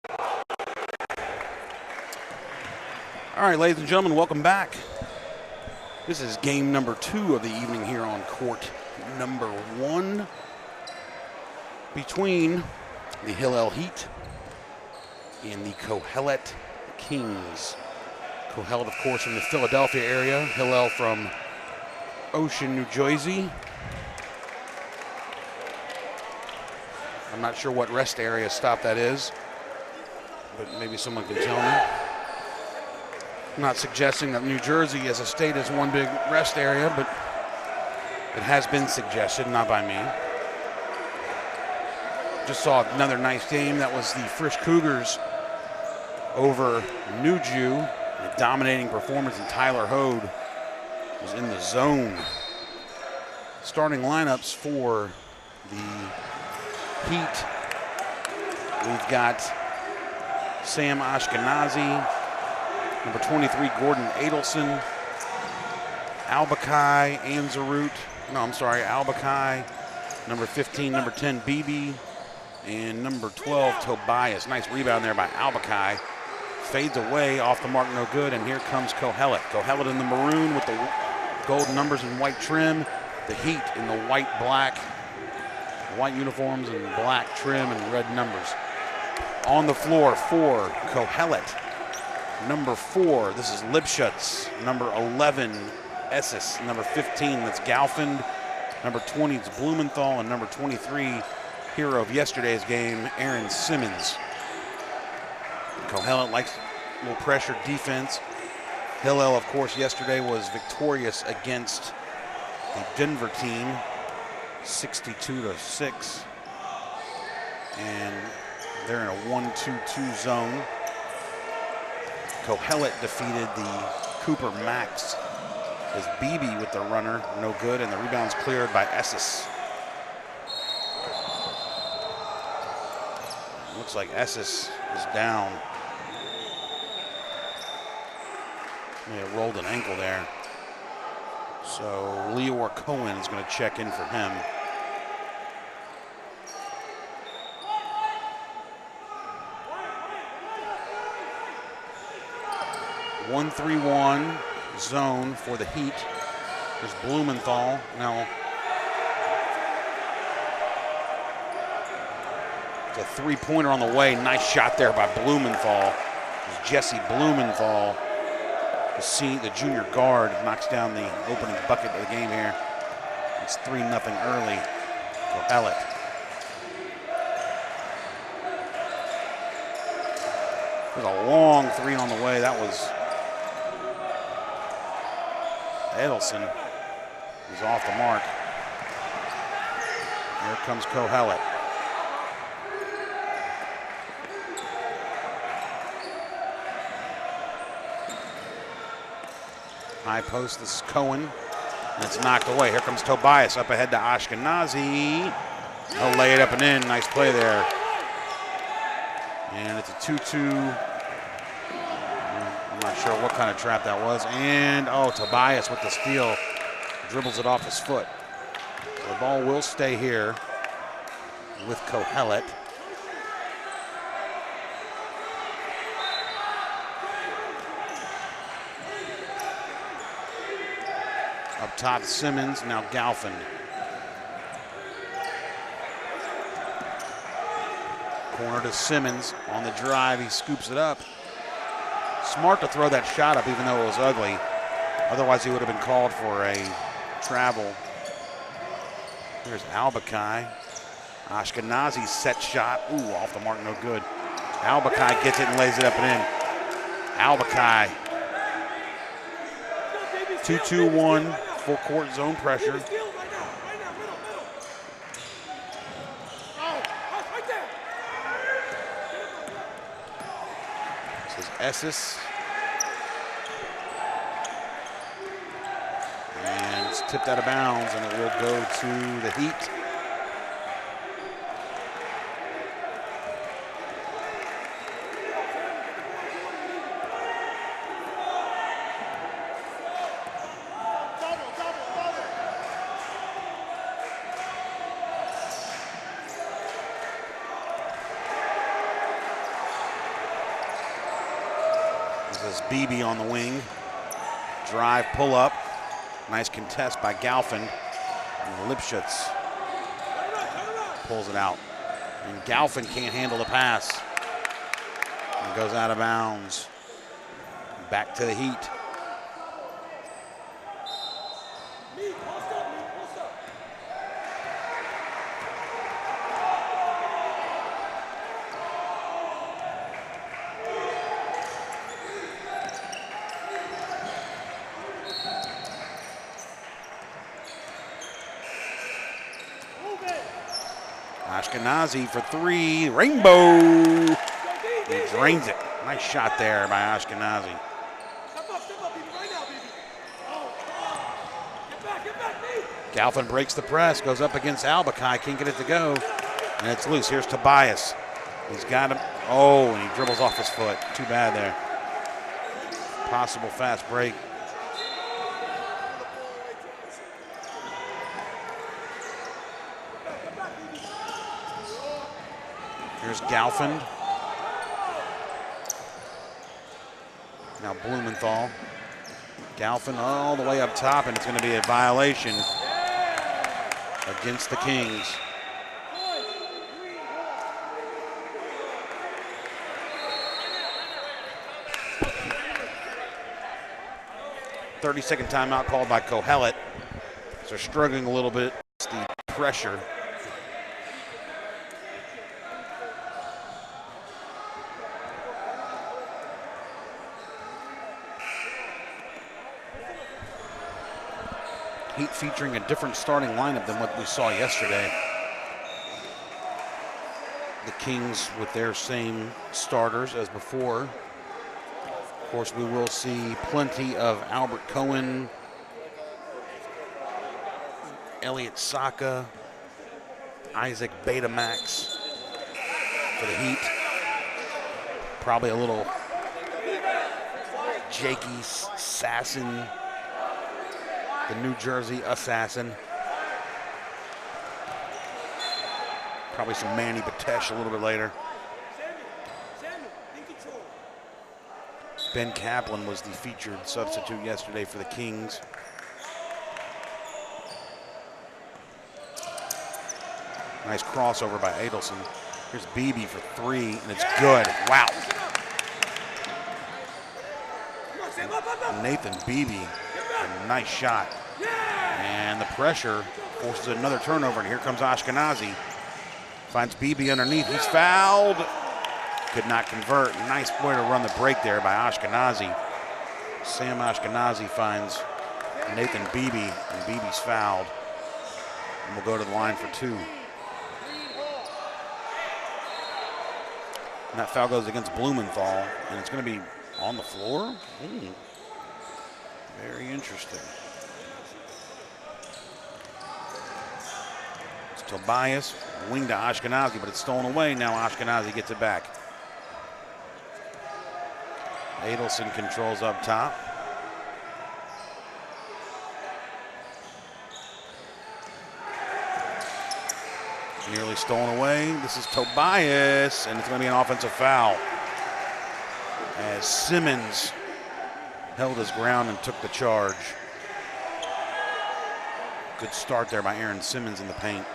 All right, ladies and gentlemen, welcome back. This is game number 2 of the evening here on court number 1 between the Hillel Heat and the Kohelet Kings. Kohelet, of course, from the Philadelphia area. Hillel from Ocean, New Jersey. I'm not sure what rest area stop that is, but maybe someone can tell me. I'm not suggesting that New Jersey as a state is one big rest area, but it has been suggested, not by me. Just saw another nice game. That was the Frisch Cougars over New Jew. A dominating performance, and Tyler Hode was in the zone. Starting lineups for the Heat. We've got Sam Ashkenazi, number 23, Gordon Adelson, Albakai, Albakai, number 15, number 10, Beebe, and number 12, Tobias. Nice rebound there by Albakai. Fades away, off the mark, no good, and here comes Kohelet. Kohelet in the maroon with the gold numbers and white trim. The Heat in the white uniforms and black trim and red numbers. On the floor for Kohelet, number 4, this is Lipschutz. Number 11, Esses. Number 15, that's Galfand. Number 20 is Blumenthal, and number 23, hero of yesterday's game, Aaron Simmons. Kohelet likes a little pressure defense. Hillel, of course, yesterday was victorious against the Denver team, 62-6. And they're in a 1-2-2 zone. Kohelet defeated the Cooper Max as Beebe with the runner, no good, and the rebound's cleared by Esses. Looks like Esses is down. May have rolled an ankle there. So Leor Cohen is going to check in for him. (1-3-1) zone for the Heat. There's Blumenthal. Now, it's a three-pointer on the way. Nice shot there by Blumenthal. It's Jesse Blumenthal, the junior guard, knocks down the opening bucket of the game here. It's 3-0 early. Kohelet. There's a long three on the way. That was Adelson. He's off the mark. Here comes Kohelet. High post, this is Cohen, and it's knocked away. Here comes Tobias up ahead to Ashkenazi. He'll lay it up and in. Nice play there. And it's a 2-2. I'm not sure what kind of trap that was. And, Tobias with the steal. Dribbles it off his foot. So the ball will stay here with Kohelet. Up top, Simmons, now Galfand. Corner to Simmons on the drive, he scoops it up. Smart to throw that shot up even though it was ugly. Otherwise he would have been called for a travel. Here's Albakai. Ashkenazi's set shot, off the mark, no good. Albakai gets it and lays it up and in. Albakai. 2-2-1. Full court zone pressure. This is Esses. And it's tipped out of bounds, and it will go to the Heat. This is Beebe on the wing. Drive, pull up. Nice contest by Galfin. And Lipschutz pulls it out. And Galfin can't handle the pass. And goes out of bounds. Back to the Heat. Ashkenazi for three, rainbow. He drains it. Nice shot there by Ashkenazi. Galfin breaks the press, goes up against Albakai, can't get it to go, and it's loose. Here's Tobias. He's got him. Oh, and he dribbles off his foot. Too bad there. Possible fast break. Here's Galfin. Now Blumenthal. Galfin all the way up top, and it's going to be a violation against the Kings. "30-second timeout called by Kohelet. So they're struggling a little bit. It's the pressure. Heat featuring a different starting lineup than what we saw yesterday. The Kings with their same starters as before. Of course, we will see plenty of Albert Cohen, Elliot Saka, Isaac Betamax for the Heat. Probably a little Jakey Sasson, the New Jersey assassin. Probably some Manny Batesh a little bit later. Ben Kaplan was the featured substitute yesterday for the Kings. Nice crossover by Adelson. Here's Beebe for three, and it's good. Wow. Nathan Beebe, a nice shot. And the pressure forces another turnover, and here comes Ashkenazi. Finds Beebe underneath, he's fouled. Could not convert. Nice way to run the break there by Ashkenazi. Sam Ashkenazi finds Nathan Beebe, and Beebe's fouled. And we'll go to the line for two. And that foul goes against Blumenthal, and it's going to be on the floor. Very interesting. It's Tobias, wing to Ashkenazi, but it's stolen away. Now Ashkenazi gets it back. Adelson controls up top. Nearly stolen away. This is Tobias, and it's going to be an offensive foul as Simmons held his ground and took the charge. Good start there by Aaron Simmons in the paint.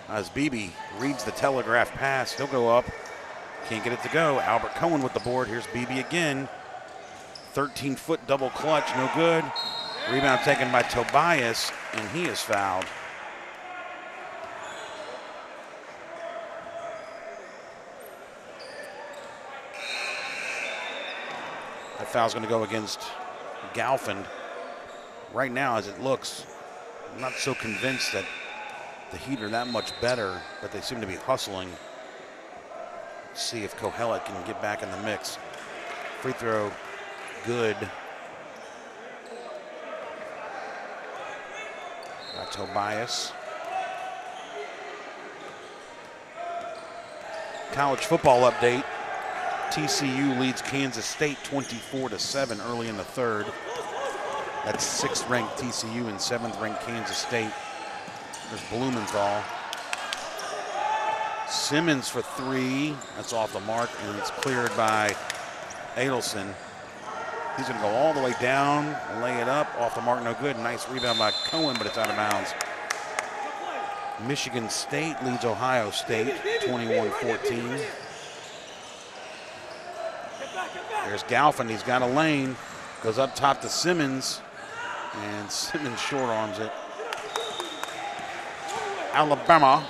As Beebe reads the telegraph pass, he'll go up. Can't get it to go. Albert Cohen with the board. Here's Beebe again. 13-foot double clutch, no good. Rebound taken by Tobias, and he is fouled. That foul's going to go against Galfin. Right now, as it looks, I'm not so convinced that the Heat are that much better, but they seem to be hustling. Let's see if Kohelet can get back in the mix. Free throw, good. By Tobias. College football update. TCU leads Kansas State 24-7 early in the third. That's 6th-ranked TCU and 7th-ranked Kansas State. There's Blumenthal. Simmons for three. That's off the mark, and it's cleared by Adelson. He's going to go all the way down, lay it up, off the mark, no good. Nice rebound by Cohen, but it's out of bounds. Michigan State leads Ohio State 21-14. There's Galfin. He's got a lane. Goes up top to Simmons, and Simmons short arms it. Alabama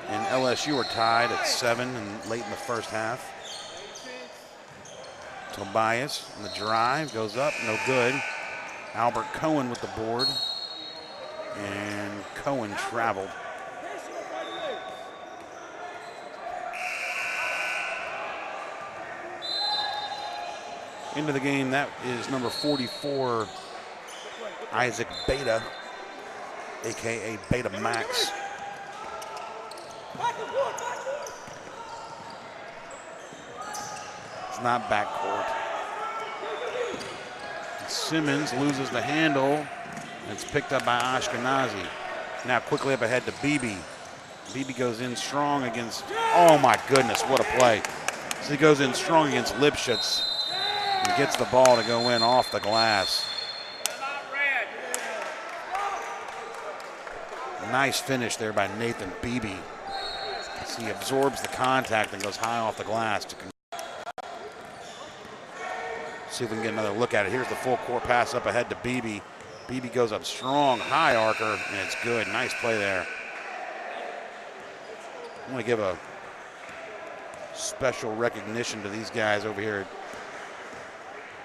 and LSU are tied at 7 and late in the first half. Tobias on the drive, goes up, no good. Albert Cohen with the board, and Cohen traveled. Into the game, that is number 44, Isaac Beta, AKA Beta Max. It's not backcourt. Simmons loses the handle, and it's picked up by Ashkenazi. Now quickly up ahead to Beebe. Beebe goes in strong against, oh my goodness, what a play. So he goes in strong against Lipschitz and gets the ball to go in off the glass. Nice finish there by Nathan Beebe. So he absorbs the contact and goes high off the glass to see if we can get another look at it. Here's the full court pass up ahead to Beebe. Beebe goes up strong, high arcer, and it's good. Nice play there. I want to give a special recognition to these guys over here.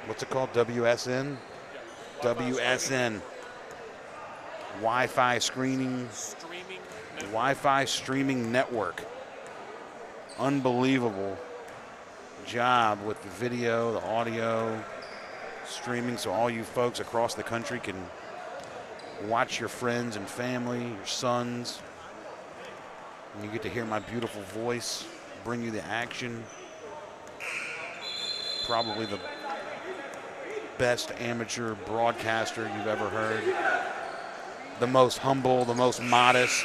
What's it called? WSN? WSN. Wi-Fi screening. Wi-Fi streaming network. Unbelievable job with the video, the audio, streaming, so all you folks across the country can watch your friends and family, your sons, and you get to hear my beautiful voice bring you the action. Probably the best amateur broadcaster you've ever heard. The most humble, the most modest,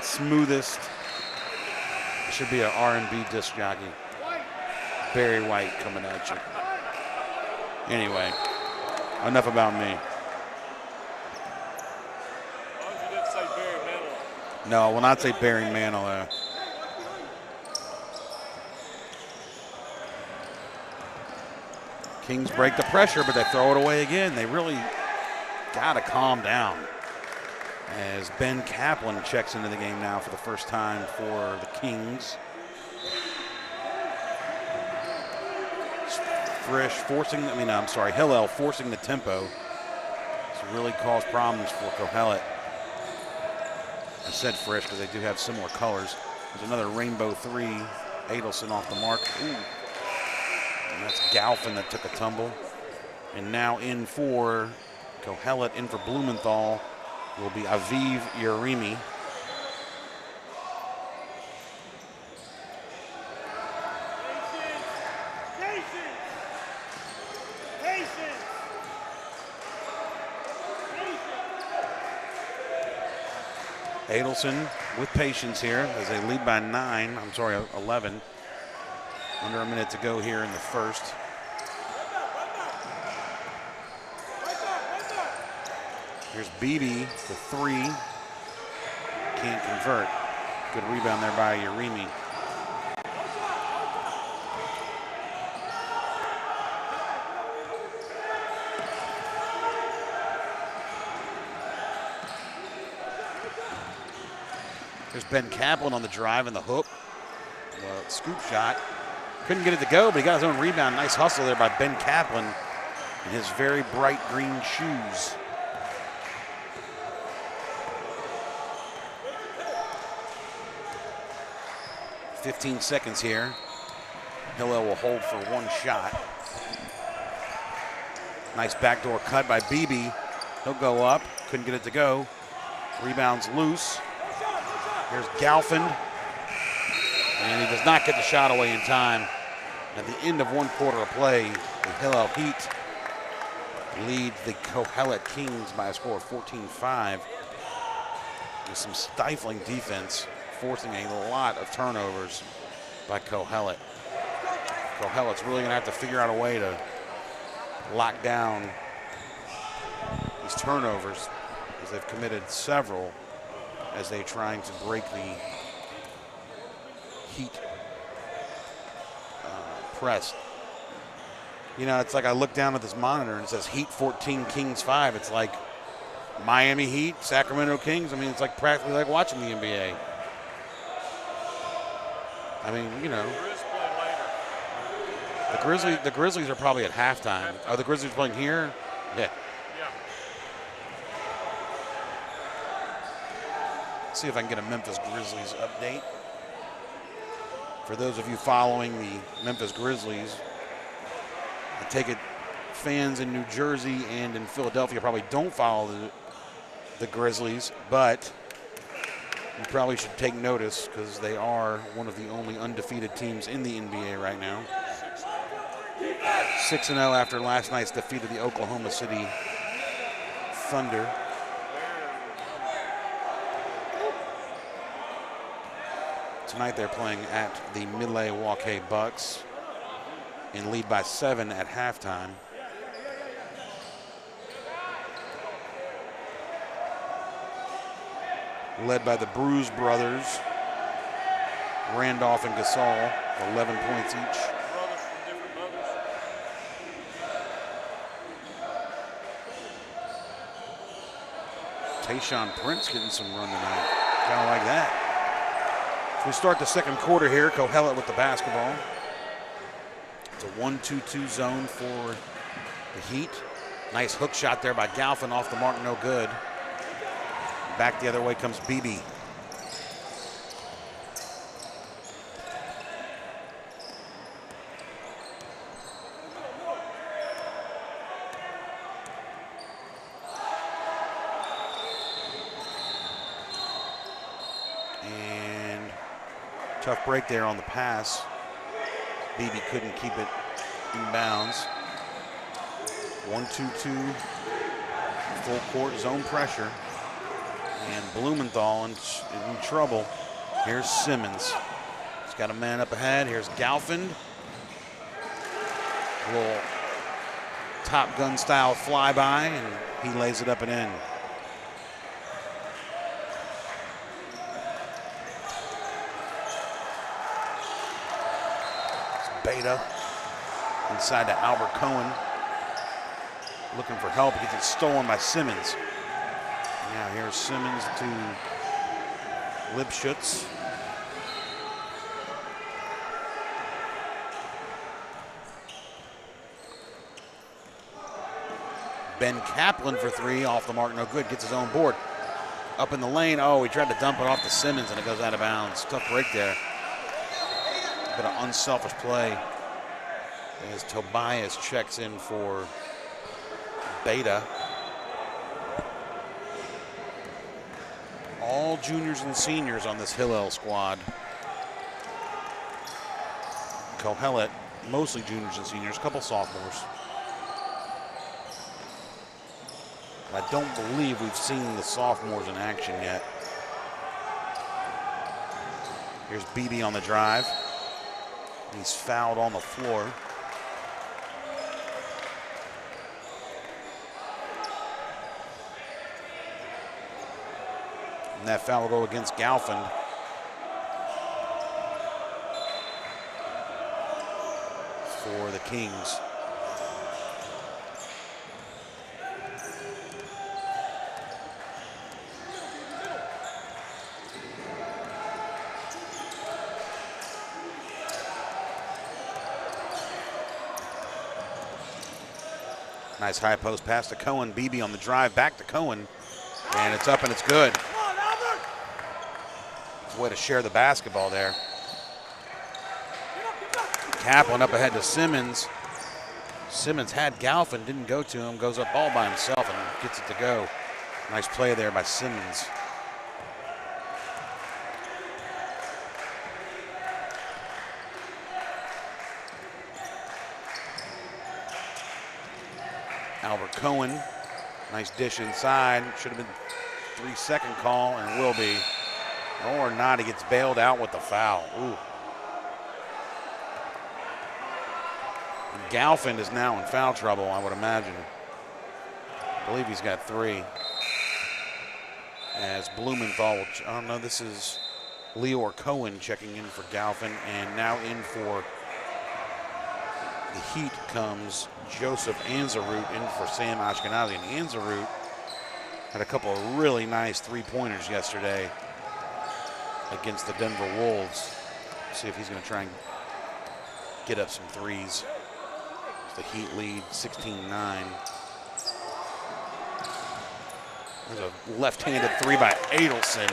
smoothest. Should be an R&B disc jockey. Barry White coming at you. Anyway, enough about me. No, I will not say Barry Manilow. Kings break the pressure, but they throw it away again. They really got to calm down. As Ben Kaplan checks into the game now for the first time for the Kings. Hillel forcing the tempo. It's really caused problems for Kohelet. I said Frisch because they do have similar colors. There's another rainbow three. Adelson off the mark. Ooh. And that's Galfin that took a tumble. And now in for Kohelet, in for Blumenthal, will be Aviv Yerimi. Adelson with patience here as they lead by 11. Under a minute to go here in the first. Here's Beebe for three. Can't convert. Good rebound there by Yerimi. There's Ben Kaplan on the drive and the hook. Scoop shot. Couldn't get it to go, but he got his own rebound. Nice hustle there by Ben Kaplan in his very bright green shoes. .15 seconds here. Hillel will hold for one shot. Nice backdoor cut by Beebe. He'll go up. Couldn't get it to go. Rebounds loose. Here's Galfin. And he does not get the shot away in time. At the end of one quarter of play, the Hillel Heat lead the Kohelet Kings by a score of 14-5 with some stifling defense forcing a lot of turnovers by Kohelet. Kohelet's really going to have to figure out a way to lock down these turnovers, because they've committed several as they're trying to break the Heat press. You know, it's like I look down at this monitor and it says Heat 14, Kings 5. It's like Miami Heat, Sacramento Kings. I mean, it's like practically like watching the NBA. I mean, you know. The Grizzlies are probably at halftime. Are the Grizzlies playing here? Yeah. Let's see if I can get a Memphis Grizzlies update. For those of you following the Memphis Grizzlies, I take it fans in New Jersey and in Philadelphia probably don't follow the Grizzlies, but you probably should take notice because they are one of the only undefeated teams in the NBA right now. 6-0 after last night's defeat of the Oklahoma City Thunder. Tonight they're playing at the Milwaukee Bucks in lead by 7 at halftime. Led by the Bruise brothers, Randolph and Gasol, 11 points each. Tayshaun Prince getting some run tonight. Kind of like that. So we start the second quarter here. Kohelet with the basketball. It's a 1-2-2 zone for the Heat. Nice hook shot there by Galfin, off the mark, no good. Back the other way comes Beebe. Tough break there on the pass. Beebe couldn't keep it in bounds. 1-2-2, full court zone pressure. And Blumenthal in trouble. Here's Simmons. He's got a man up ahead. Here's Galfin. A little Top Gun style flyby, and he lays it up and in. Beta inside to Albert Cohen, looking for help. He gets it stolen by Simmons. Now here's Simmons to Lipschutz. Ben Kaplan for three, off the mark, no good. Gets his own board. Up in the lane. Oh, he tried to dump it off to Simmons and it goes out of bounds. Tough break there. Bit of unselfish play as Tobias checks in for Beta. All juniors and seniors on this Hillel squad. Kohelet, mostly juniors and seniors, a couple sophomores. I don't believe we've seen the sophomores in action yet. Here's Beebe on the drive. He's fouled on the floor. And that foul will go against Galfin. For the Kings. Nice high post pass to Cohen. Beebe on the drive, back to Cohen. And it's up and it's good. It's a way to share the basketball there. Kaplan up ahead to Simmons. Simmons had Galfin, didn't go to him, goes up all by himself and gets it to go. Nice play there by Simmons. Albert Cohen, nice dish inside. Should have been 3-second call and will be. Or not, he gets bailed out with the foul. Ooh. Galfin is now in foul trouble, I would imagine. I believe he's got 3. As Blumenthal, oh no, this is Leor Cohen checking in for Galfin, and now in for the Heat comes Joseph Anzarut in for Sam Ashkenazi. And Anzarut had a couple of really nice 3-pointers yesterday against the Denver Wolves. See if he's going to try and get up some threes. The Heat lead 16-9. There's a left-handed 3 by Adelson.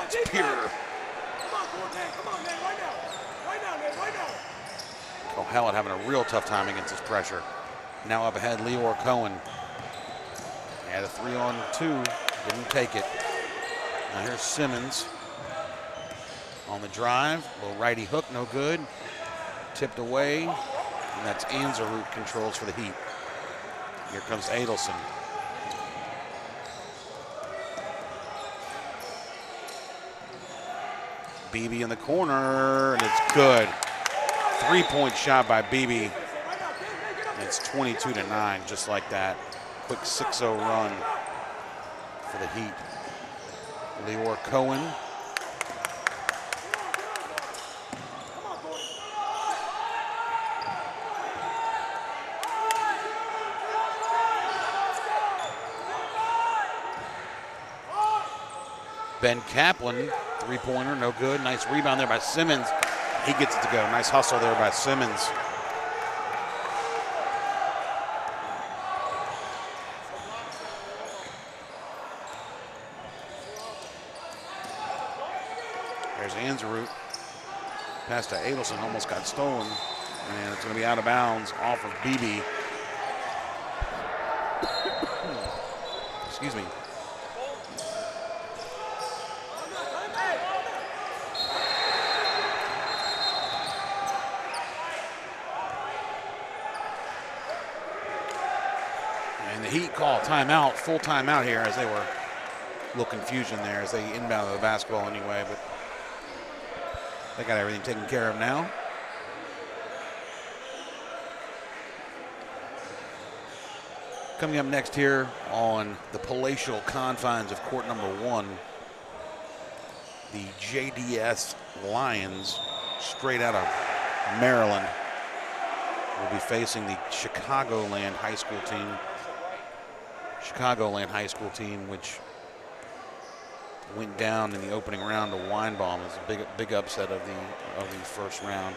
It's pure. Kohelet having a real tough time against this pressure. Now up ahead, Leor Cohen. Had a 3-on-2, didn't take it. Now here's Simmons on the drive. Little righty hook, no good. Tipped away, and that's Anzarut controls for the Heat. Here comes Adelson. Beebe in the corner, and it's good. 3-point shot by Beebe. And it's 22-9, just like that. Quick 6-0 run for the Heat. Leor Cohen. Ben Kaplan, 3-pointer, no good. Nice rebound there by Simmons. He gets it to go. Nice hustle there by Simmons. There's Anzarut. Pass to Adelson, almost got stolen. And it's going to be out of bounds off of Beebe. Excuse me. And the Heat call timeout, full timeout here, as they were a little confusion there as they inbounded the basketball anyway, but they got everything taken care of now. Coming up next here on the palatial confines of court number 1, the JDS Lions, straight out of Maryland, will be facing the Chicagoland High School team. Chicagoland High School team, which went down in the opening round to Weinbaum. It was a big upset of the first round.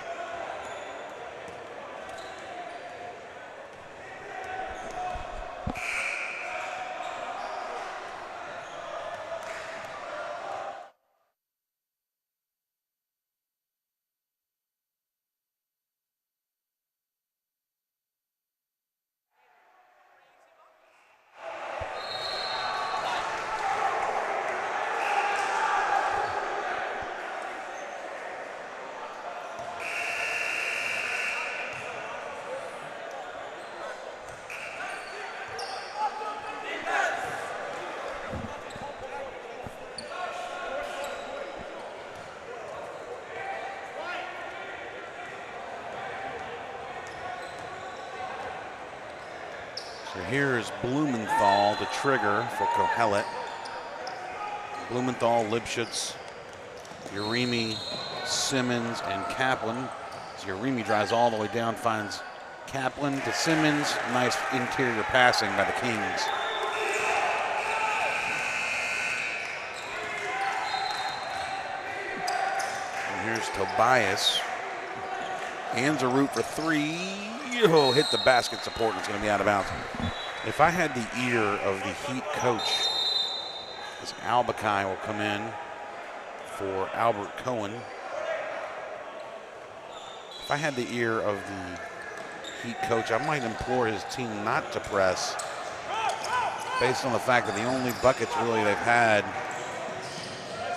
So here's Blumenthal, the trigger for Kohelet. Blumenthal, Lipschitz, Urimi, Simmons, and Kaplan. So Urimi drives all the way down, finds Kaplan to Simmons. Nice interior passing by the Kings. And here's Tobias. Anzarut for 3. Oh, hit the basket support, and it's going to be out of bounds. If I had the ear of the Heat coach, as Albakai will come in for Albert Cohen. If I had the ear of the Heat coach, I might implore his team not to press, based on the fact that the only buckets really they've had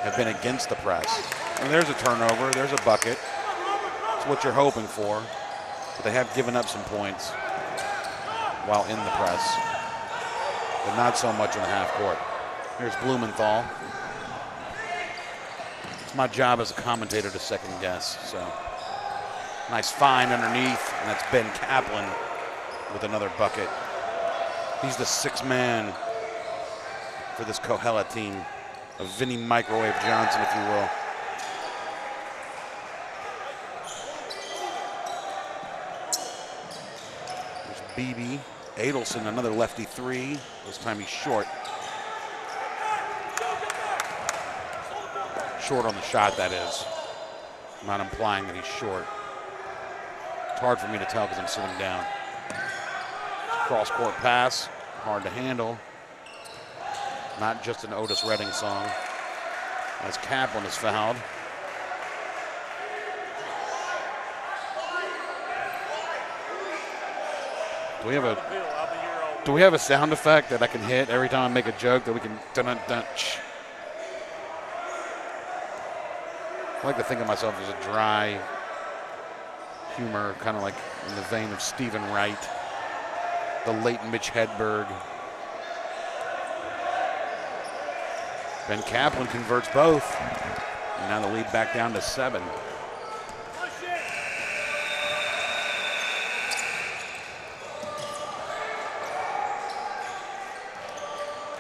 have been against the press. And there's a turnover, there's a bucket. It's what you're hoping for. But they have given up some points while in the press, but not so much in the half court. Here's Blumenthal. my job as a commentator to second guess. So nice find underneath, and that's Ben Kaplan with another bucket. He's the sixth man for this Kohelet team, of Vinny Microwave Johnson, if you will. There's BB. Adelson, another lefty three. This time he's short. Short on the shot, that is. I'm not implying that he's short. It's hard for me to tell because I'm sitting down. Cross-court pass, hard to handle. Not just an Otis Redding song. As Kaplan is fouled. Do we have a sound effect that I can hit every time I make a joke that we can dun-dun-dun-ch? I like to think of myself as a dry humor, kind of like in the vein of Stephen Wright, the late Mitch Hedberg. Ben Kaplan converts both. And now the lead back down to 7.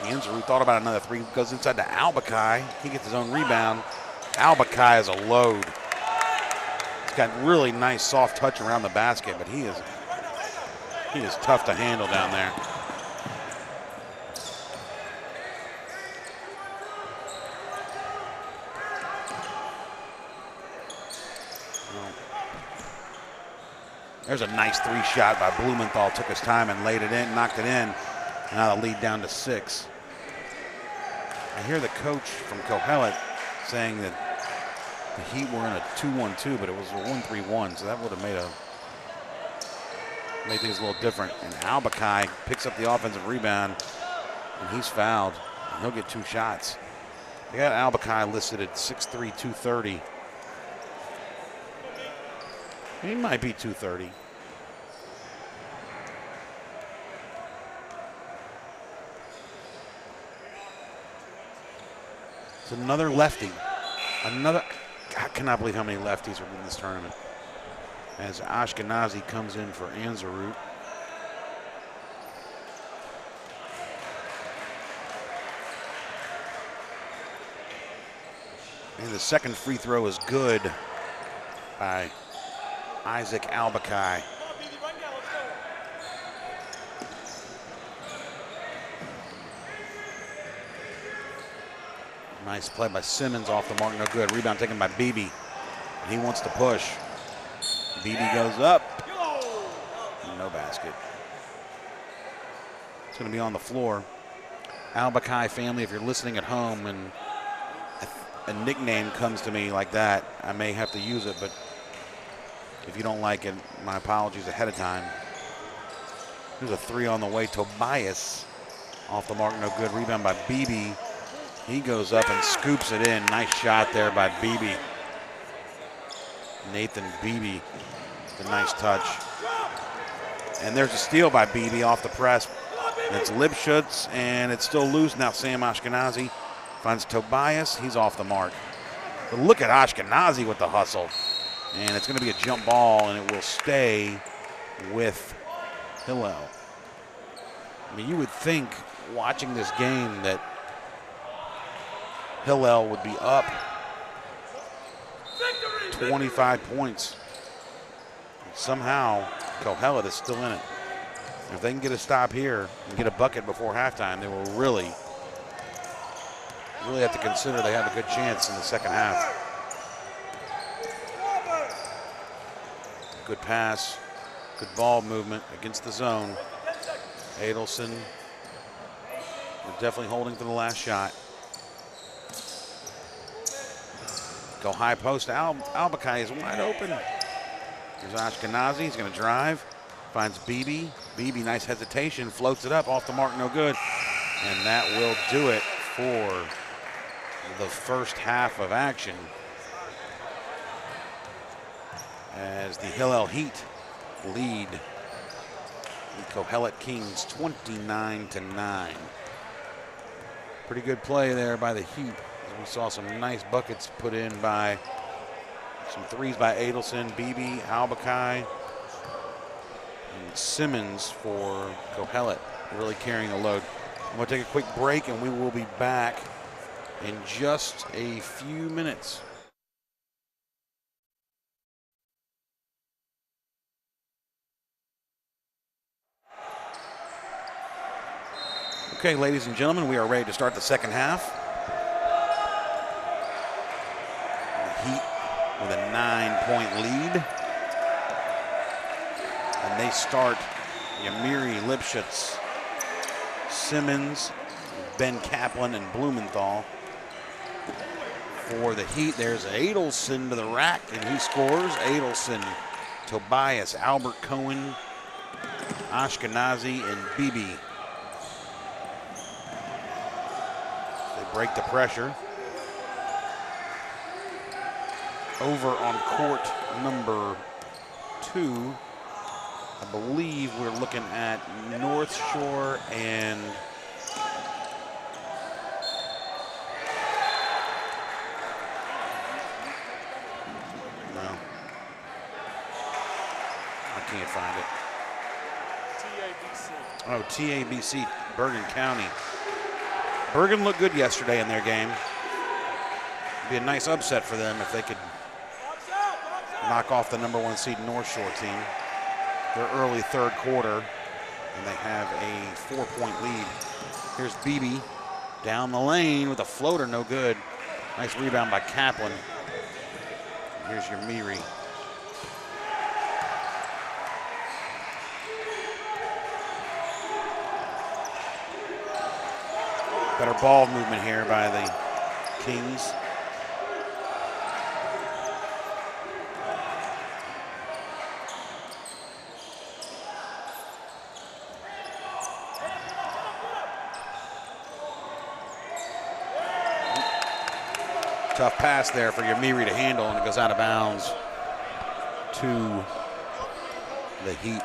Anzaru thought about another three, goes inside to Albakai. He gets his own rebound. Albakai is a load. He's got really nice soft touch around the basket, but he is tough to handle down there. There's a nice three shot by Blumenthal. Took his time and laid it in, knocked it in. Now the lead down to 6. I hear the coach from Kohelet saying that the Heat were in a 2-1-2, but it was a 1-3-1, so that would have made things a little different. And Albakai picks up the offensive rebound, and he's fouled. And he'll get 2 shots. They got Albakai listed at 6'3", 230. He might be 230. It's another lefty. I cannot believe how many lefties are in this tournament. As Ashkenazi comes in for Anzarut. And the second free throw is good by Isaac Albakai. Nice play by Simmons, off the mark, no good. Rebound taken by Beebe. He wants to push. Beebe goes up. No basket. It's going to be on the floor. Albakai family, if you're listening at home and a nickname comes to me like that, I may have to use it, but if you don't like it, my apologies ahead of time. There's a three on the way. Tobias off the mark, no good. Rebound by Beebe. He goes up and scoops it in. Nice shot there by Beebe. Nathan Beebe, a nice touch. And there's a steal by Beebe off the press. It's Lipschutz, and it's still loose. Now Sam Ashkenazi finds Tobias. He's off the mark. But look at Ashkenazi with the hustle. And it's going to be a jump ball, and it will stay with Hillel. I mean, you would think, watching this game, that Hillel would be up 25 points. Somehow, Kohelet is still in it. If they can get a stop here and get a bucket before halftime, they will really have to consider they have a good chance in the second half. Good pass, good ball movement against the zone. Adelson is definitely holding for the last shot. Go high post. Albakai is wide open. Here's Ashkenazi. He's going to drive. Finds Beebe. Beebe, nice hesitation. Floats it up. Off the mark, no good. And that will do it for the first half of action, as the Hillel Heat lead the Kohelet Kings 29-9. Pretty good play there by the Heat. We saw some nice buckets put in by some threes by Adelson, Beebe, Albakai, and Simmons for Kohelet, really carrying the load. I'm going to take a quick break, and we will be back in just a few minutes. Okay, ladies and gentlemen, we are ready to start the second half. The Heat with a 9-point lead. And they start Yamiri, Lipschitz, Simmons, Ben Kaplan, and Blumenthal. For the Heat, there's Adelson to the rack, and he scores. Adelson, Tobias, Albert Cohen, Ashkenazi, and Beebe. They break the pressure. Over on court number 2, I believe we're looking at North Shore and no, I can't find it. TABC. Oh, TABC, Bergen County. Bergen looked good yesterday in their game. It'd be a nice upset for them if they could knock off the #1 seed North Shore team. Their early third quarter, and they have a 4-point lead. Here's Beebe down the lane with a floater, no good. Nice rebound by Kaplan. Here's Yamiri. Better ball movement here by the Kings. Tough pass there for Yamiri to handle, and it goes out of bounds to the Heat.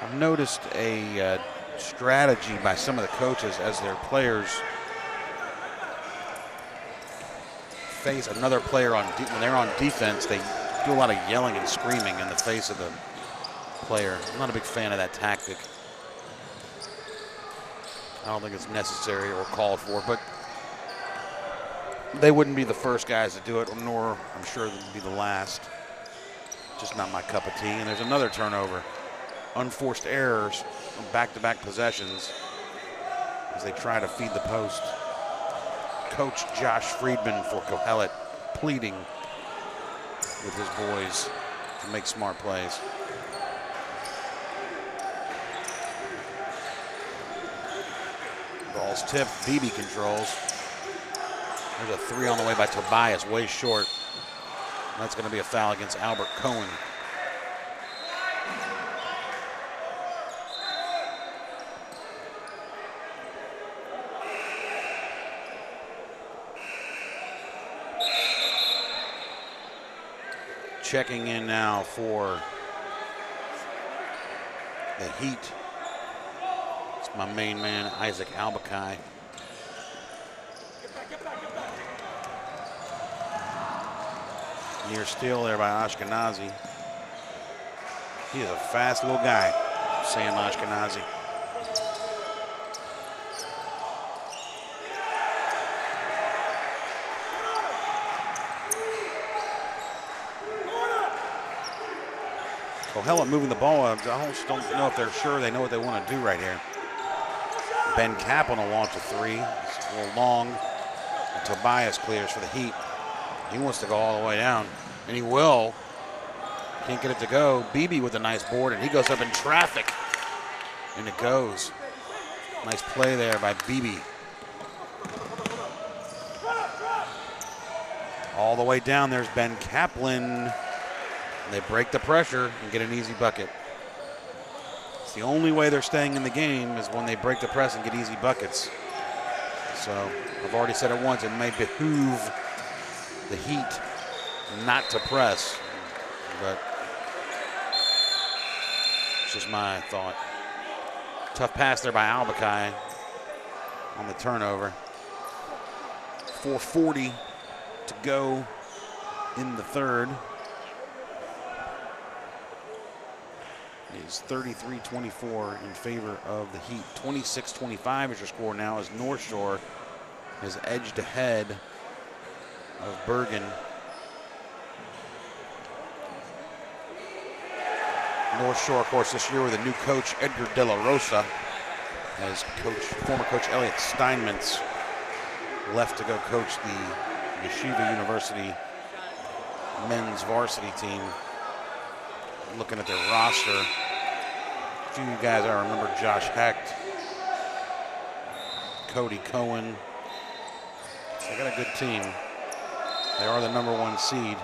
I've noticed a strategy by some of the coaches as their players face another player when they're on defense. They do a lot of yelling and screaming in the face of the player. I'm not a big fan of that tactic. I don't think it's necessary or called for, but they wouldn't be the first guys to do it, nor I'm sure they'd be the last. Just not my cup of tea. And there's another turnover. Unforced errors, back-to-back possessions as they try to feed the post. Coach Josh Friedman for Kohelet pleading with his boys to make smart plays. Ball's tipped, Beebe controls. There's a 3 on the way by Tobias, way short. That's going to be a foul against Albert Cohen. Checking in now for the Heat. It's my main man, Isaac Albakai. Near steal there by Ashkenazi. He is a fast little guy, Sam Ashkenazi. Kohelet moving the ball up. I just don't know if they're sure they know what they want to do right here. Ben Kaplan will launch a 3. It's a little long. And Tobias clears for the Heat. He wants to go all the way down, and he will. Can't get it to go. Beebe with a nice board, and he goes up in traffic, and it goes. Nice play there by Beebe. All the way down, there's Ben Kaplan. And they break the pressure and get an easy bucket. It's the only way they're staying in the game is when they break the press and get easy buckets. So I've already said it once, it may behoove the Heat not to press, but it's just my thought. Tough pass there by Albakai on the turnover. 4:40 to go in the third. It is 33-24 in favor of the Heat. 26-25 is your score now as North Shore has edged ahead of Bergen. North Shore, of course, this year with a new coach, Edgar De La Rosa, as former coach Elliot Steinmetz left to go coach the Yeshiva University men's varsity team. Looking at their roster, a few guys I remember: Josh Hecht, Cody Cohen. They got a good team. They are the #1 seed.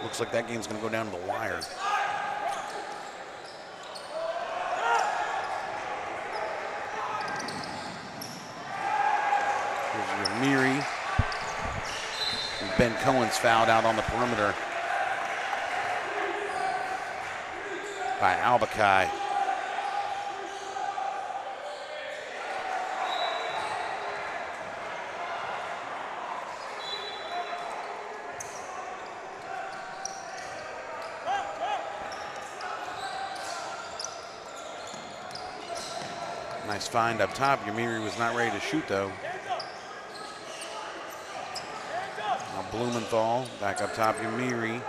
Looks like that game's going to go down to the wire. Here's Yamiri. Ben Cohen's fouled out on the perimeter by Albakai. Nice find up top. Yamiri was not ready to shoot, though. Now Blumenthal back up top. Yarimi.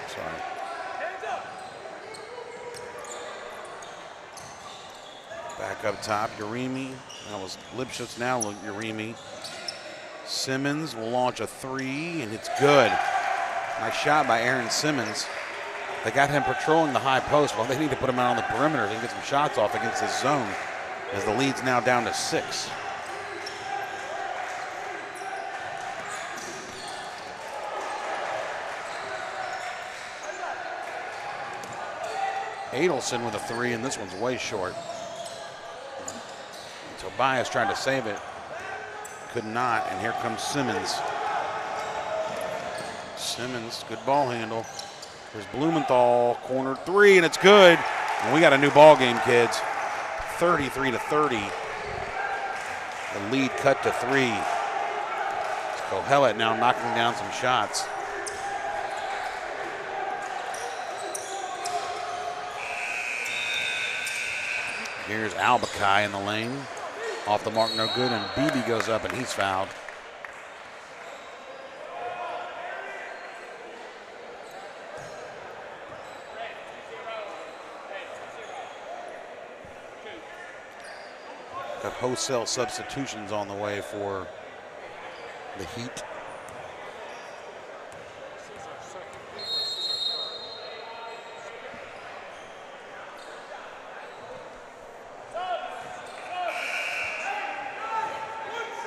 Sorry. Back up top. Yarimi. That was Lipschitz. Now Yarimi. Simmons will launch a three, and it's good. Nice shot by Aaron Simmons. They got him patrolling the high post. Well, they need to put him out on the perimeter and get some shots off against this zone, as the lead's now down to 6. Adelson with a three, and this one's way short. Tobias tried to save it. Could not, and here comes Simmons. Simmons, good ball handle. There's Blumenthal, corner three, and it's good. And we got a new ball game, kids. 33-30. The lead cut to 3. Kohelet now knocking down some shots. Here's Albakai in the lane. Off the mark, no good, and Beebe goes up, and he's fouled. Got wholesale substitutions on the way for the Heat.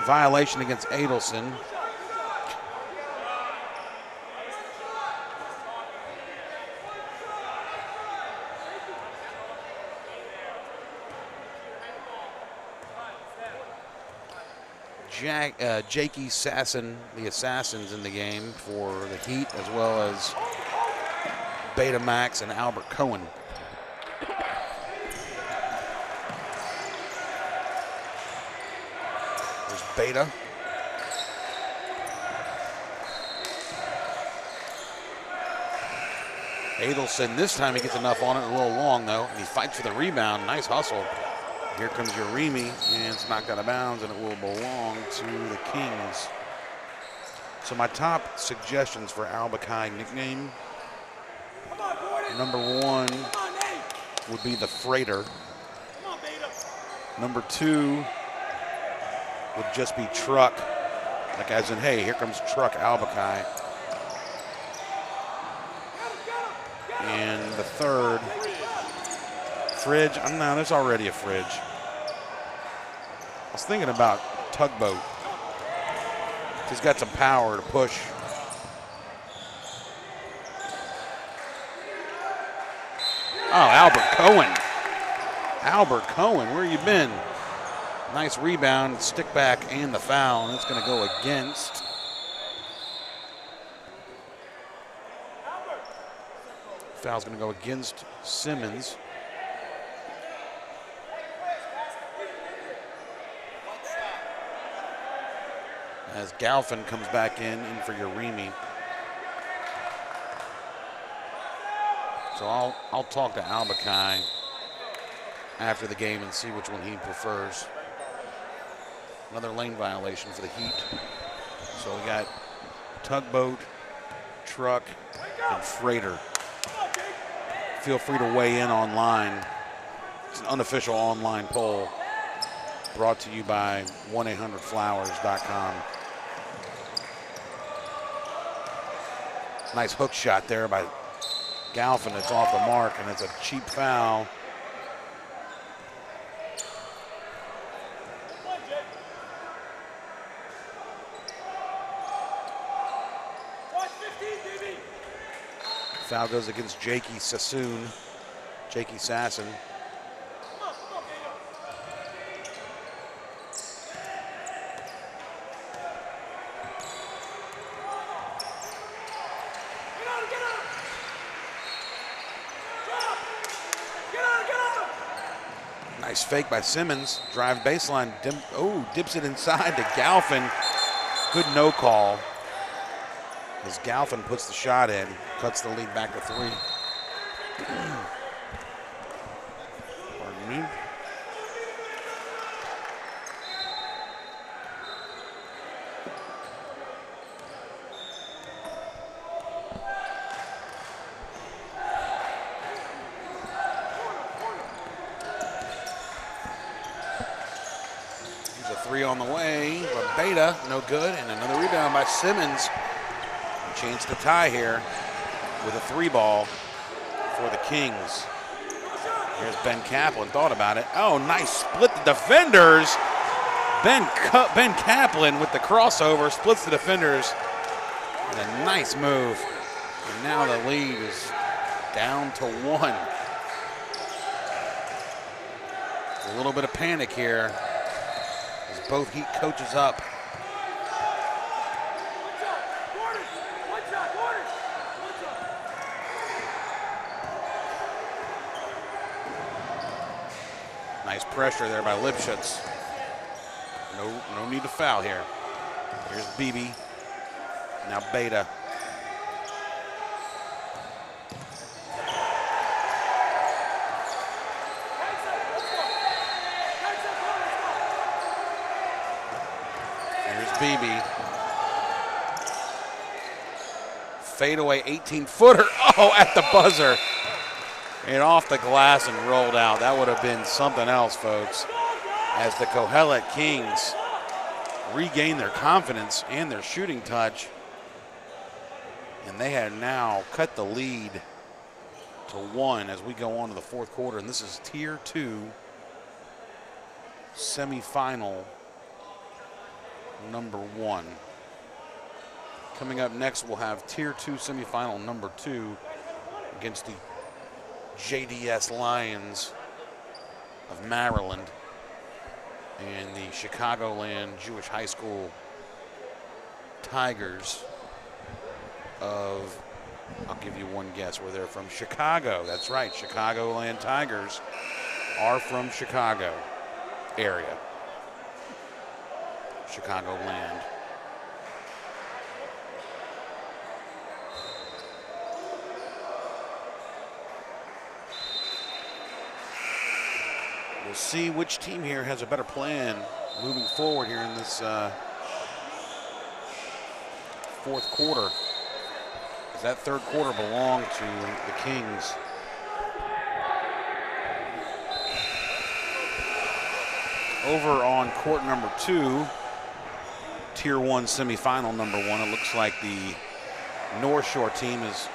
Violation against Adelson. Jakey Sasson, the Assassins in the game for the Heat, as well as Beta Max and Albert Cohen. There's Beta. Adelson, this time he gets enough on it, a little long though, and he fights for the rebound. Nice hustle. Here comes Yarimi, and it's knocked out of bounds, and it will belong to the Kings. So my top suggestions for Albakai nickname, #1 would be the Freighter. #2 would just be Truck, like as in, hey, here comes Truck Albakai. And the third, Fridge. No, there's already a Fridge. I was thinking about Tugboat. He's got some power to push. Oh, Albert Cohen. Albert Cohen, where you been? Nice rebound, stick back, and the foul. And it's going to go against foul's going to go against Simmons. as Galfin comes back in for Urimi. So I'll talk to Albakai after the game and see which one he prefers. Another lane violation for the Heat. So we got tugboat, truck, and freighter. Feel free to weigh in online. It's an unofficial online poll brought to you by 1-800-Flowers.com. Nice hook shot there by Galfin. It's off the mark, and it's a cheap foul. Foul goes against Jakey Sassoon. Jakey Sasson. Nice fake by Simmons. Drive baseline. Dips it inside to Galfin. Good no call. As Galfin puts the shot in, cuts the lead back to 3. Pardon me. Here's a 3 on the way, but Beta, no good, and another rebound by Simmons. Chance to tie here with a 3 ball for the Kings. Here's Ben Kaplan, thought about it. Oh, nice split the defenders. Ben Kaplan with the crossover, splits the defenders. And a nice move. And now the lead is down to 1. A little bit of panic here as both Heat coaches up. Nice pressure there by Lipschutz. No need to foul here. Here's Beebe. Now Beta. Here's Beebe. Fadeaway 18-footer. Oh, at the buzzer. And off the glass and rolled out. That would have been something else, folks, as the Kohelet Kings regain their confidence and their shooting touch. And they have now cut the lead to 1 as we go on to the 4th quarter. And this is Tier 2 semifinal number 1. Coming up next, we'll have Tier 2 semifinal number 2 against the JDS Lions of Maryland and the Chicagoland Jewish High School Tigers of, I'll give you one guess where they're from. Chicago, that's right. Chicagoland Tigers are from Chicago area. Chicagoland. We'll see which team here has a better plan moving forward here in this 4th quarter. Because that 3rd quarter belonged to the Kings. Over on court number 2, Tier 1 semifinal number 1, it looks like the North Shore team has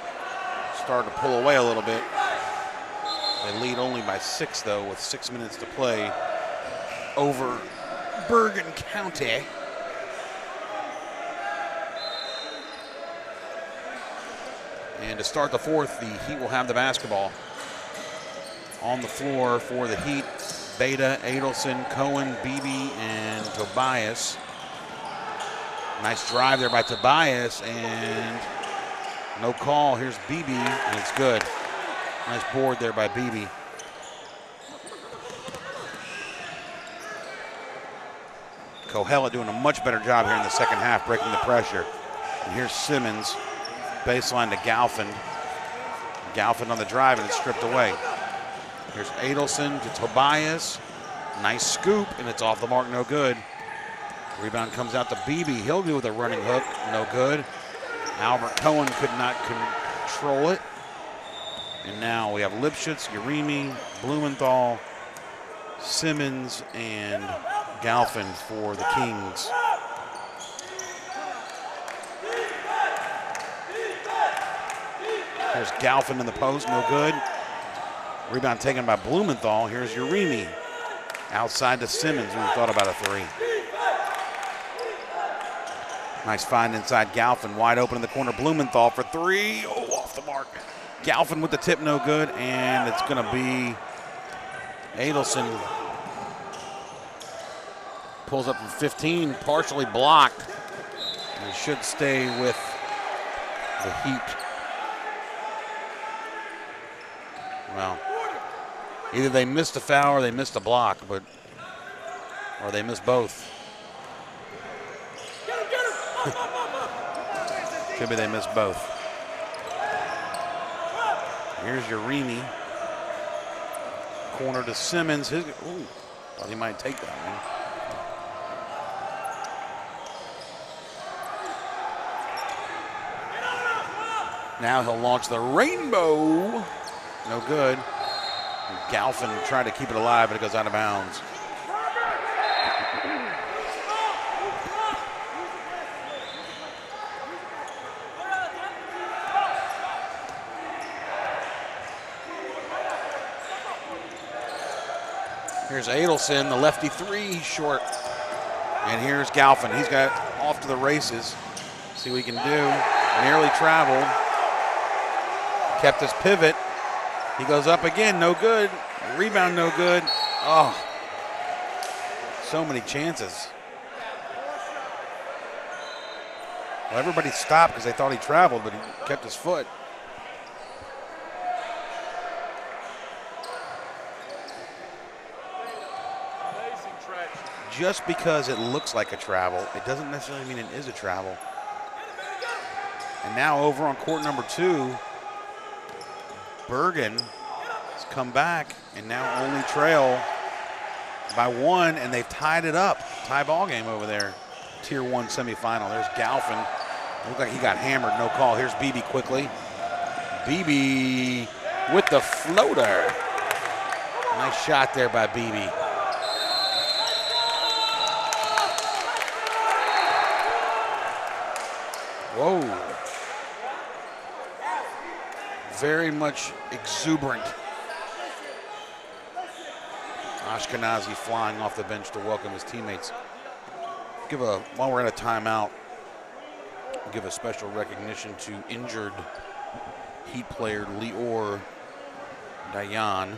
started to pull away a little bit. They lead only by 6, though, with 6 minutes to play over Bergen County. And to start the 4th, the Heat will have the basketball. On the floor for the Heat, Beta, Adelson, Cohen, Beebe, and Tobias. Nice drive there by Tobias, and no call. Here's Beebe, and it's good. Nice board there by Beebe. Kohelet doing a much better job here in the second half, breaking the pressure. And here's Simmons, baseline to Galfin. Galfin on the drive, and it's stripped away. Here's Adelson to Tobias. Nice scoop, and it's off the mark, no good. Rebound comes out to Beebe. He'll do with a running hook, no good. Albert Cohen could not control it. And now we have Lipschitz, Urimi, Blumenthal, Simmons, and Galfin for the Kings. Here's Galfin in the post, no good. Rebound taken by Blumenthal. Here's Urimi. Outside to Simmons, who thought about a three. Nice find inside Galfin, wide open in the corner. Blumenthal for three. Oh, off the mark. Galfin with the tip, no good, and it's going to be Adelson. Pulls up from 15, partially blocked. And he should stay with the Heat. Well, either they missed a foul or they missed a block, or they missed both. Could be they missed both. Here's Urimi. Corner to Simmons. Ooh, thought he might take that one. Now he'll launch the rainbow. No good. And Galfin tried to keep it alive, but it goes out of bounds. Here's Adelson, the lefty three, he's short. And here's Galfin. He's got off to the races. See what he can do. Nearly traveled. Kept his pivot. He goes up again, no good. Rebound, no good. Oh, so many chances. Well, everybody stopped because they thought he traveled, but he kept his foot. Just because it looks like a travel, it doesn't necessarily mean it is a travel. And now over on court number 2, Bergen has come back and now only trail by 1, and they've tied it up. Tie ball game over there. Tier 1 semifinal. There's Galfin. Looked like he got hammered, no call. Here's Beebe quickly. Beebe with the floater. Nice shot there by Beebe. Whoa. Very much exuberant. Ashkenazi flying off the bench to welcome his teammates. While we're in a timeout, give a special recognition to injured Heat player Lior Dayan,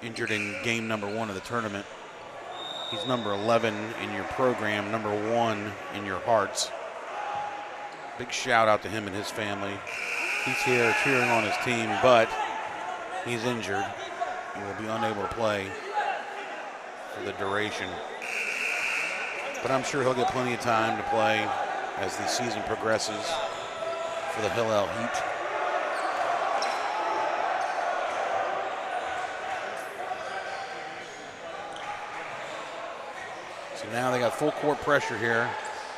injured in game number 1 of the tournament. He's number 11 in your program, number 1 in your hearts. Big shout out to him and his family. He's here cheering on his team, but he's injured and will be unable to play for the duration. But I'm sure he'll get plenty of time to play as the season progresses for the Hillel Heat. So now they got full court pressure here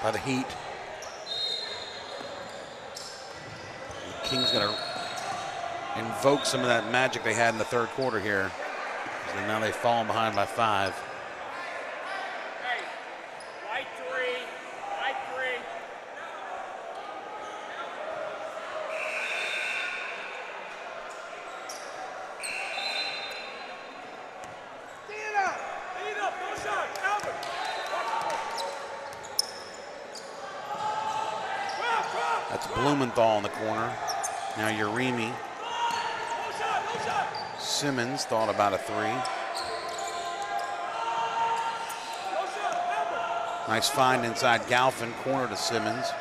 by the Heat. Kings gonna invoke some of that magic they had in the third quarter here. And now they've fallen behind by 5. Hey, right three. Stand up, no shot, Albert. That's Blumenthal in the corner. Now Urimi. Simmons thought about a 3. Nice find inside Galfin, corner to Simmons.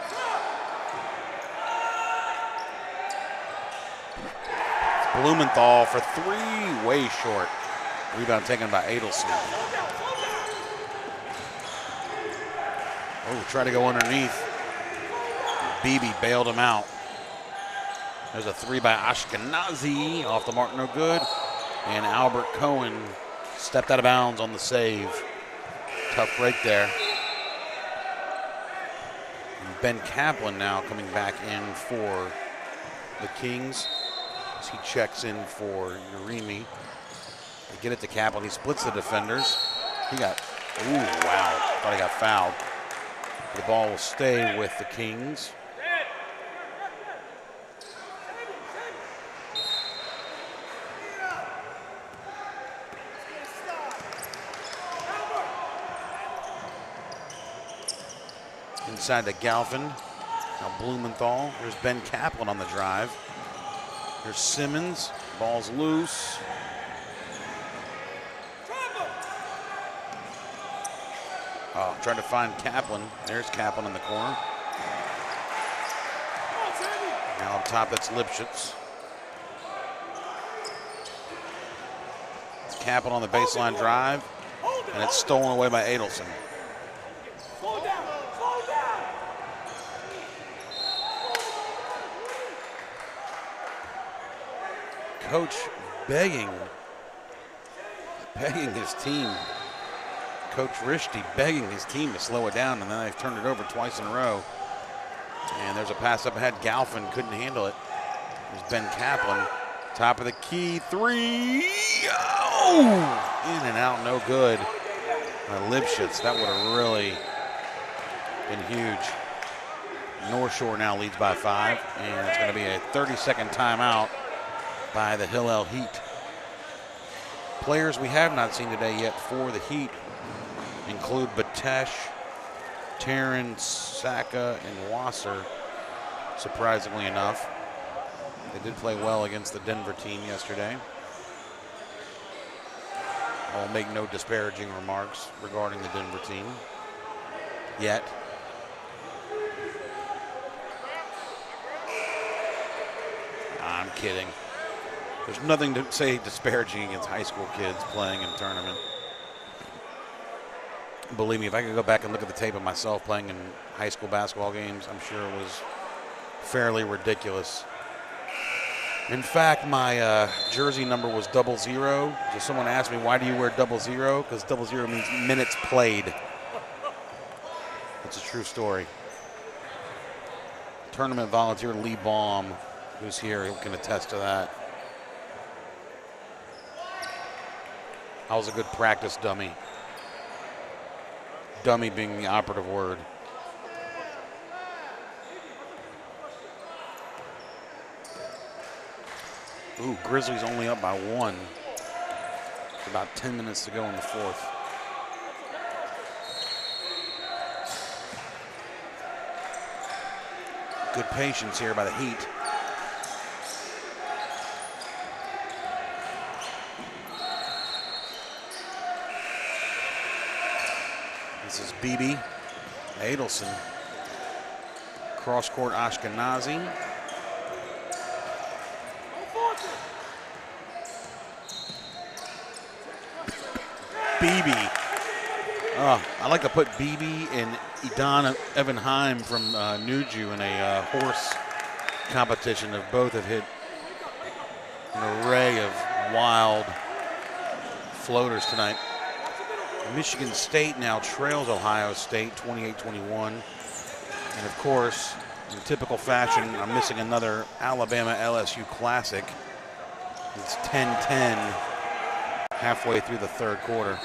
Blumenthal for 3, way short. Rebound taken by Adelson. Oh, try to go underneath. Beebe bailed him out. There's a 3 by Ashkenazi, off the mark, no good. And Albert Cohen stepped out of bounds on the save. Tough break there. And Ben Kaplan now coming back in for the Kings as he checks in for Urimi. They get it to Kaplan. He splits the defenders. He got, ooh, wow. Thought he got fouled. The ball will stay with the Kings. Inside to Galvin. Now Blumenthal. There's Ben Kaplan on the drive. There's Simmons. Ball's loose. Oh, trying to find Kaplan. There's Kaplan in the corner. Now up top, that's Lipschitz. It's Kaplan on the baseline drive, and it's stolen away by Adelson. Coach begging his team. Coach Rishti begging his team to slow it down, and then they've turned it over twice in a row. And there's a pass up ahead. Galfin couldn't handle it. There's Ben Kaplan. Top of the key, 3. Oh! In and out, no good. Lipschitz, that would have really been huge. North Shore now leads by 5, and it's going to be a 30-second timeout by the Hillel Heat. Players we have not seen today yet for the Heat include Batesh, Taryn, Saka, and Wasser, surprisingly enough. They did play well against the Denver team yesterday. I'll make no disparaging remarks regarding the Denver team yet. I'm kidding. There's nothing to say disparaging against high school kids playing in tournament. Believe me, if I could go back and look at the tape of myself playing in high school basketball games, I'm sure it was fairly ridiculous. In fact, my jersey number was 00. So someone asked me, why do you wear 00? Because 00 means minutes played. It's a true story. Tournament volunteer Lee Baum, who's here, can attest to that. I was a good practice dummy. Dummy being the operative word. Ooh, Grizzlies only up by 1. About 10 minutes to go in the fourth. Good patience here by the Heat. This is Beebe, Adelson, cross-court Ashkenazi. Beebe. I like to put Beebe and Idan Evenheim from Nuju in a horse competition. Both have hit an array of wild floaters tonight. Michigan State now trails Ohio State 28-21. And of course, in typical fashion, I'm missing another Alabama LSU Classic. It's 10-10 halfway through the third quarter.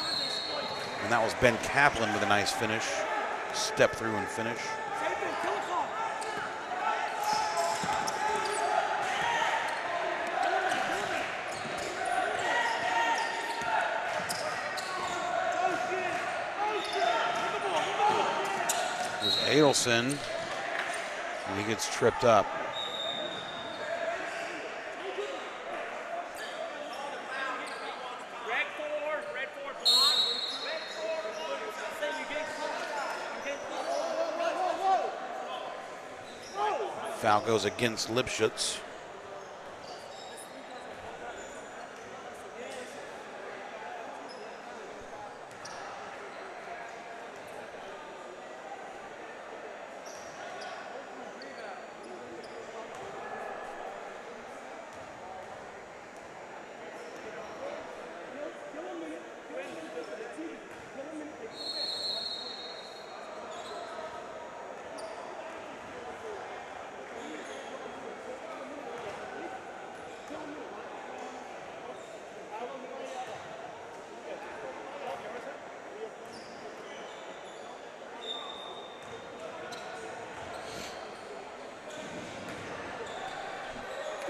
And that was Ben Kaplan with a nice finish. Step through and finish. There's Adelson, and he gets tripped up. Foul goes against Lipschitz.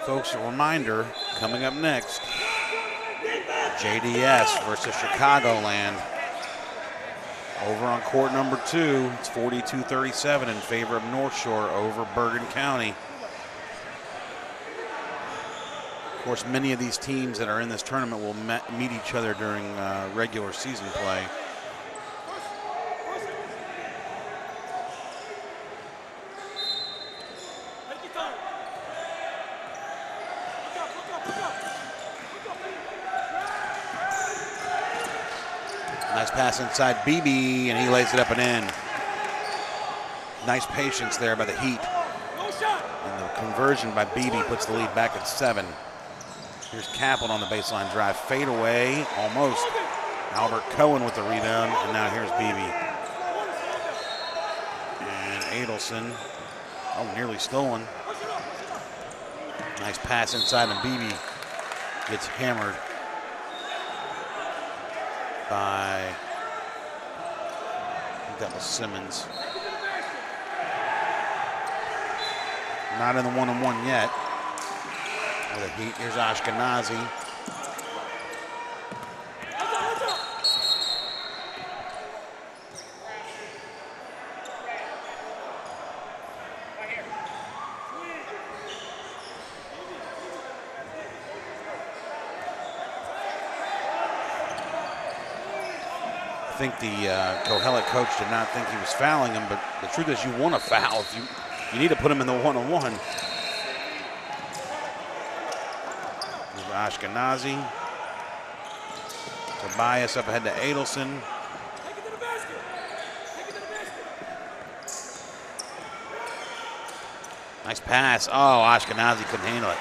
Folks, a reminder, coming up next, JDS versus Chicagoland. Over on court number 2, it's 42-37 in favor of North Shore over Bergen County. Of course, many of these teams that are in this tournament will meet each other during regular season play. Nice pass inside BB, and he lays it up and in. Nice patience there by the Heat. And the conversion by BB puts the lead back at 7. Here's Kaplan on the baseline drive. Fade away, almost. Albert Cohen with the rebound, and now here's BB. And Adelson, nearly stolen. Nice pass inside, and BB gets hammered by, I think that was Simmons. Not in the one-on-one yet. With a Heat, here's Ashkenazi. I think the Kohelet coach did not think he was fouling him, but the truth is you want to foul. If you need to put him in the one-on-one. Ashkenazi. Tobias up ahead to Adelson. Nice pass. Oh, Ashkenazi couldn't handle it.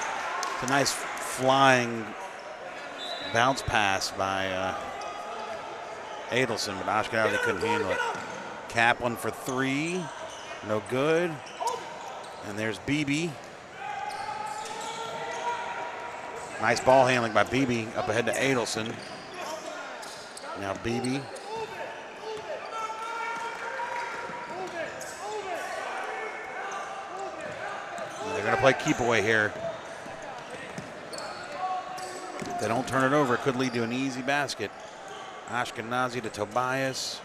It's a nice flying bounce pass by Adelson, but Ashkenazi couldn't handle it. Kaplan for 3. No good. And there's BB. Nice ball handling by BB up ahead to Adelson. Now BB. They're going to play keep away here. If they don't turn it over, it could lead to an easy basket. Ashkenazi to Tobias.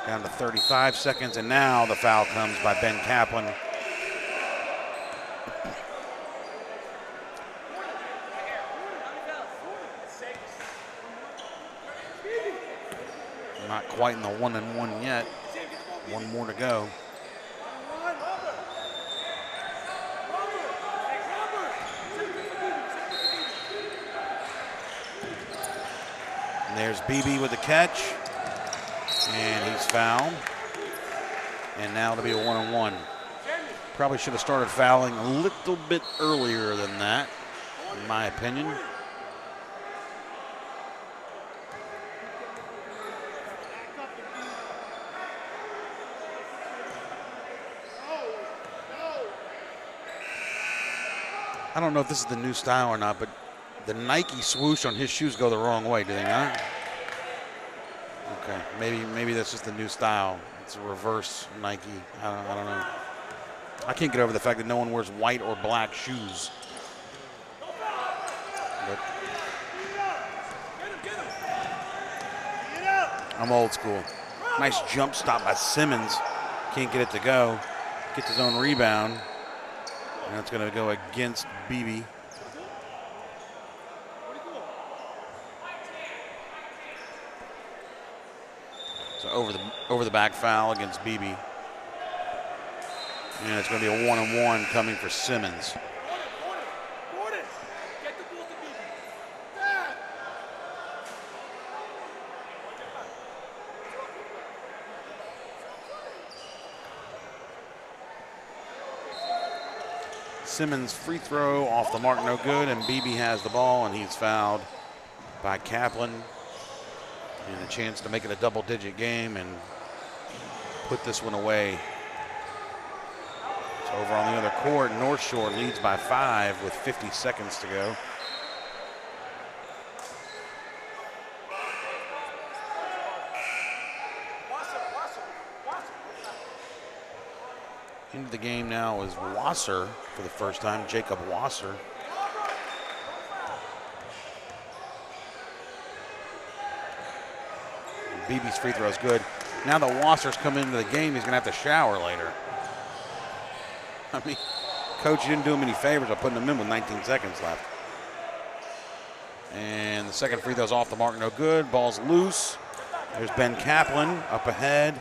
Down to 35 seconds, and now the foul comes by Ben Kaplan. Not quite in the 1-on-1 yet. One more to go. And there's BB with the catch. And he's fouled. And now it'll be a 1-on-1. Probably should have started fouling a little bit earlier than that, in my opinion. I don't know if this is the new style or not, but the Nike swoosh on his shoes go the wrong way, do they not? Okay, maybe that's just the new style. It's a reverse Nike. I don't know. I can't get over the fact that no one wears white or black shoes. But I'm old school. Nice jump stop by Simmons. Can't get it to go. Gets his own rebound. And that's going to go against BB. So over the back foul against BB. And it's going to be a 1-on-1 coming for Simmons. Simmons free throw off the mark, no good, and BB has the ball, and he's fouled by Kaplan. And a chance to make it a double-digit game and put this one away. So over on the other court, North Shore leads by 5 with 50 seconds to go. Into the game now is Wasser for the first time, Jacob Wasser. BB's free throw is good. Now that Wasser's come into the game, he's going to have to shower later. I mean, coach didn't do him any favors by putting him in with 19 seconds left. And the second free throw's off the mark, no good. Ball's loose. There's Ben Kaplan up ahead.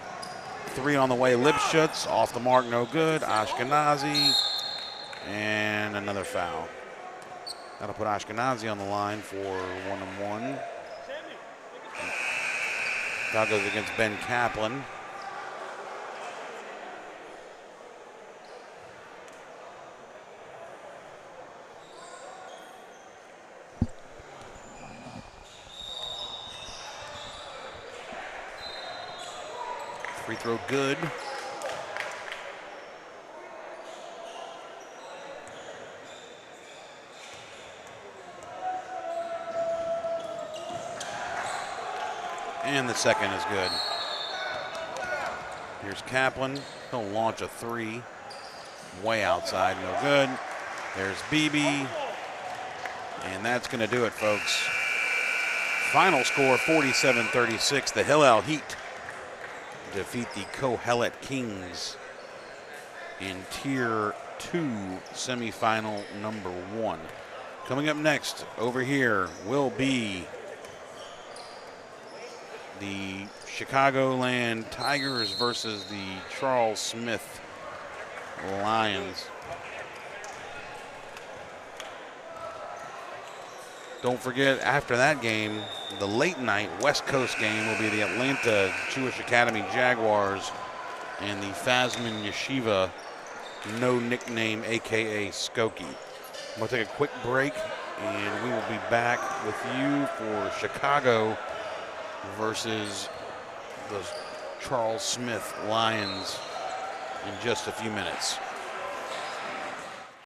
3 on the way, Lipschutz, off the mark, no good. Ashkenazi, and another foul. That'll put Ashkenazi on the line for 1-and-1. Foul goes against Ben Kaplan. Free throw good. And the second is good. Here's Kaplan. He'll launch a 3. Way outside, no good. There's BB. And that's going to do it, folks. Final score, 47-36. The Hillel Heat defeat the Kohelet Kings in Tier 2 semifinal number 1. Coming up next over here will be the Chicagoland Tigers versus the Charles Smith Lions. Don't forget, after that game, the late night West Coast game will be the Atlanta Jewish Academy Jaguars and the Fazman Yeshiva, no nickname, AKA Skokie. I'm going to take a quick break, and we will be back with you for Chicago versus the Charles Smith Lions in just a few minutes.